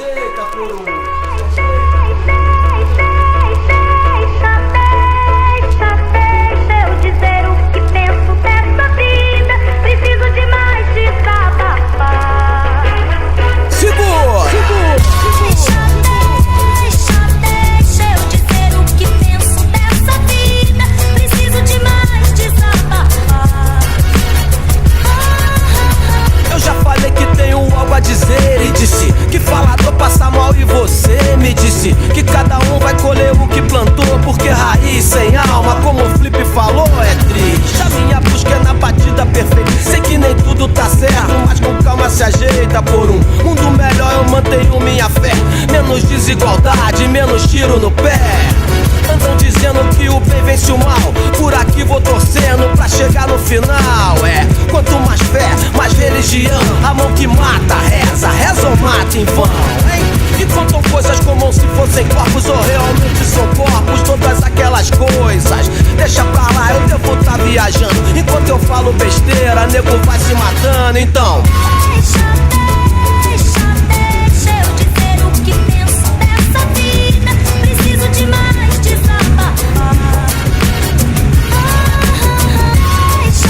ajeita por um. Dizer e disse que falador passa mal e você me disse que cada um vai colher o que plantou, porque raiz sem alma, como o Flip falou, é triste. A minha busca é na batida perfeita, sei que nem tudo tá certo, mas com calma se ajeita por um mundo melhor. Eu mantenho minha fé, menos desigualdade, menos tiro no pé. Andam dizendo que o bem vence o mal, por aqui vou torcendo pra chegar no final. É, quanto mais fé, mais religião, a mão que mata reza, reza ou mata em vão, hein? E contam coisas como se fossem corpos ou realmente são corpos, todas aquelas coisas. Deixa pra lá, eu devo tá viajando, enquanto eu falo besteira, nego vai se matando, então Deixa eu dizer o que penso dessa vida, preciso de mais desabafar. Deixa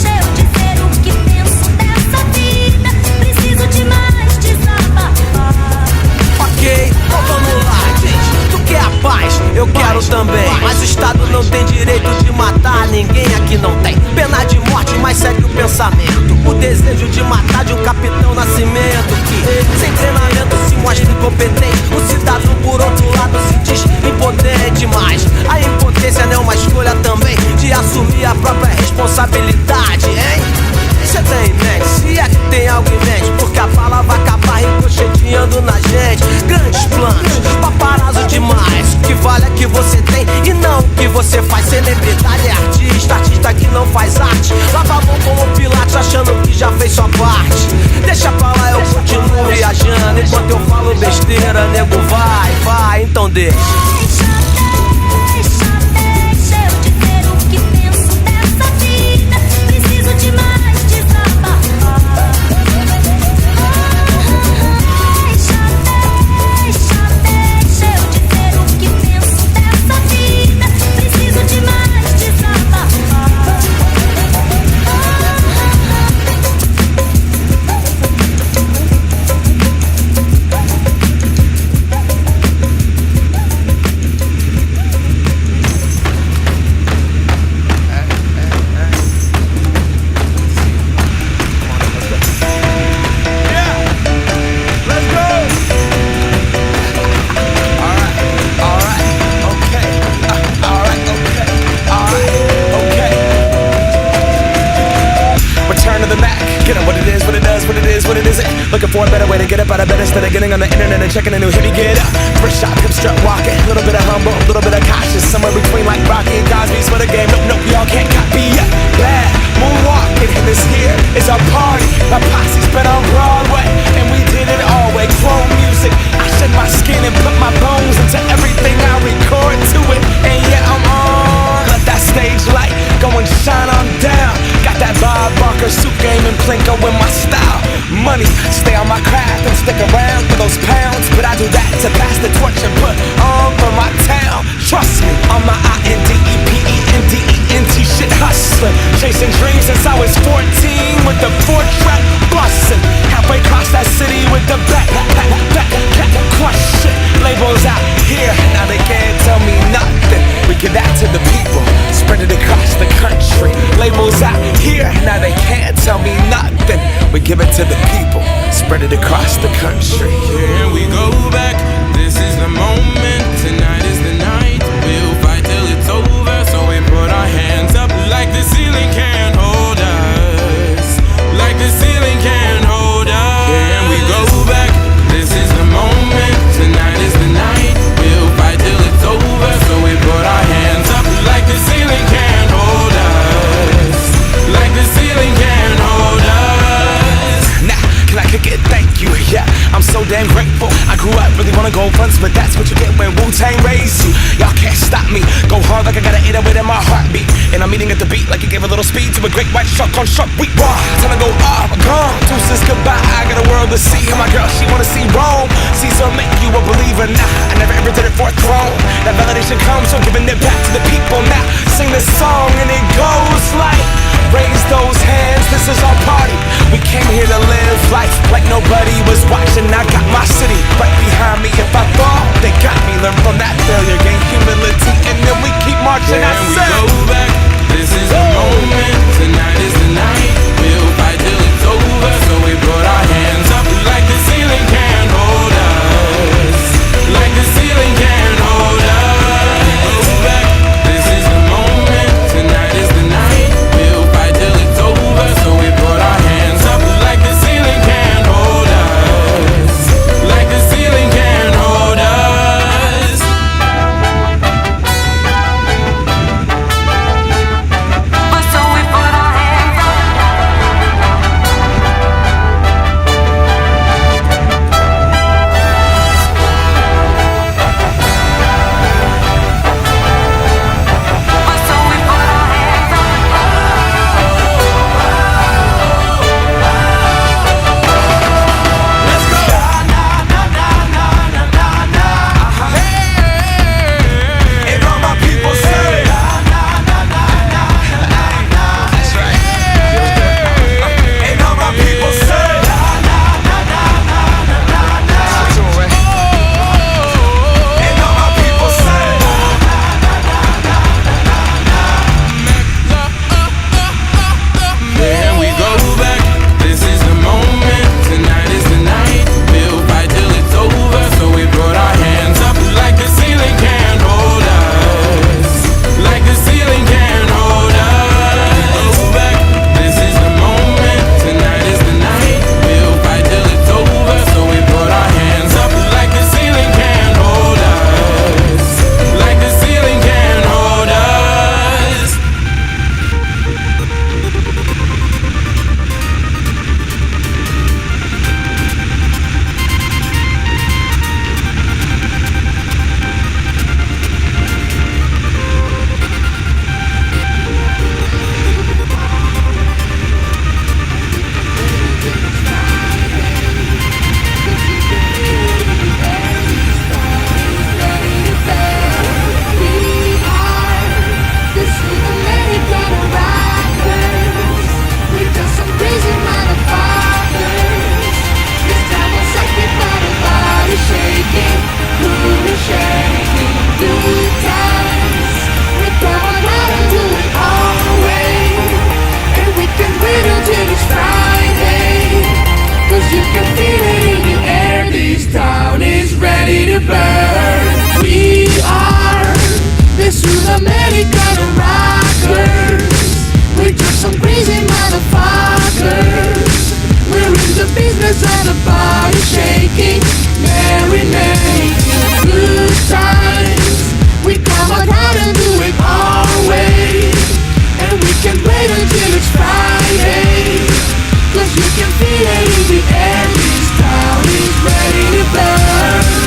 eu dizer o que penso dessa vida, preciso de mais desabafar. ok, então vamos lá, gente. Tu quer a paz? Eu quero também. Mas o Estado não tem direito de matar ninguém, aqui não tem pena de morte, mas segue o pensamento. O desejo de matar de um capitão Nascimento, que sem treinamento se mostra incompetente. O cidadão por outro lado se diz impotente, mas a impotência não é uma escolha também de assumir a própria responsabilidade, hein? Cê tem em mente, se é que tem algo em mente, porque a bala vai acabar ricocheteando na gente. Grandes planos, paparazzo demais, o que vale é que você tem e não o que você faz. Celebridade é artista, artista que não faz arte, lava a mão como Pilates achando que já fez sua parte. Deixa pra lá, eu continuo viajando, enquanto eu falo besteira, nego vai, então deixa. Deixa eu dizer o que penso dessa vida, preciso de mais desabafar. Deixa eu dizer o que penso dessa vida, preciso de mais desabafar. Looking for a better way to get up out of bed instead of getting on the internet and checking a new hit. Me get up, first shot, come strut walking. A little bit of humble, a little bit of cautious, somewhere between like Rocky and Cosby's for the game. Nope, y'all can't copy yet. Bad moonwalking, and this here is our party. My posse's been on Broadway, and we did it all way. Chrome music, I shed my skin and put my bones into everything I record to it. And yeah, I'm on. Let that stage light go and shine on down. Got that Bob Barker suit game and Plinko in my style. Money, stay on my craft and stick around for those pounds, but I do that to pass the torch and put on for my town. Trust me, on my INDEPENDENT shit hustling, chasing dreams since I was 14 with the 4-track bustin'. Halfway across that city with the back crush shit. Labels out here, now they can't tell me nothing. We give that to the people, spread it across the country. Labels out here, now they can't tell me nothing. We give it to the people, spread it across the country. Here we go back, this is the moment, tonight is the night. We'll fight till it's over, so we put our hands up like the ceiling can't hold us. Like the ceiling can't hold us. Here we go back, this is the moment, tonight is the night. We'll fight till it's over, so we put our hands up like the ceiling can't hold us. Like the ceiling can't hold us. Now, can I kick it? Thank you, yeah, I'm so damn grateful. I grew up really wanna go fronts, but that's what you get when Wu-Tang raised you. Y'all can't stop me, go hard like I got an 808 in my heartbeat. And I'm eating at the beat like you gave a little speed to a great white shark on Shark Week. Raw, time to go off, gone, deuces goodbye. I got a world world to see. And my girl, she wanna see Rome. Caesar make you a believer. Nah, I never ever did it for a throne. That validation comes from giving it back to the people. Now sing this song and it goes like, raise those hands, this is our party. We came here to live life like nobody was watching. I got my city right behind me. If I fall, they got me. Learn from that failure, gain humility, and then we keep marching. I we said, go back, this is the moment. Tonight is the night. We'll fight till it's over. So we put our hands up like the ceiling can't hold us. Like the ceiling can't hold us. Go back, this is the moment. Tonight is the night. We'll fight till it's over. So we put our hands up like the ceiling can't hold us. Like the ceiling can't hold us. So we put our hands up. So we put our hands up. let's go. And all my people say, that's right. And all my people say, and all my people say, Here we go back, this is the moment. Tonight is the night. We'll fight till it's over. So we put our hands up like the ceiling can't hold us. Like the ceiling can't hold us. Go back, this is the moment. Tonight is the night. We'll fight till it's over. So we put our hands up like the ceiling can't hold us. Like the ceiling can't hold us. You can feel it in the air, this town is ready to burn. We are the South American rockers. We're just some crazy motherfuckers. We're in the business of the body shaking, marinating, good times. We come out how to do it our way, and we can wait until it's Friday. 'Cause you can feel it in the air, this town is ready to burn.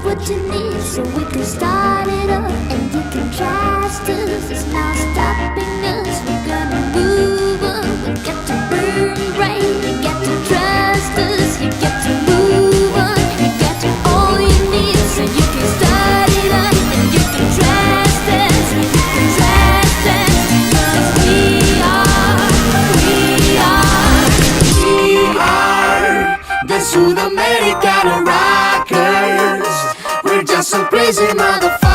what you need so we can start it up. And you can trust us, it's not stopping us. We're gonna move on, we got to burn bright. You got to trust us, you got to Sudamericana rockers. We're just some crazy motherfuckers.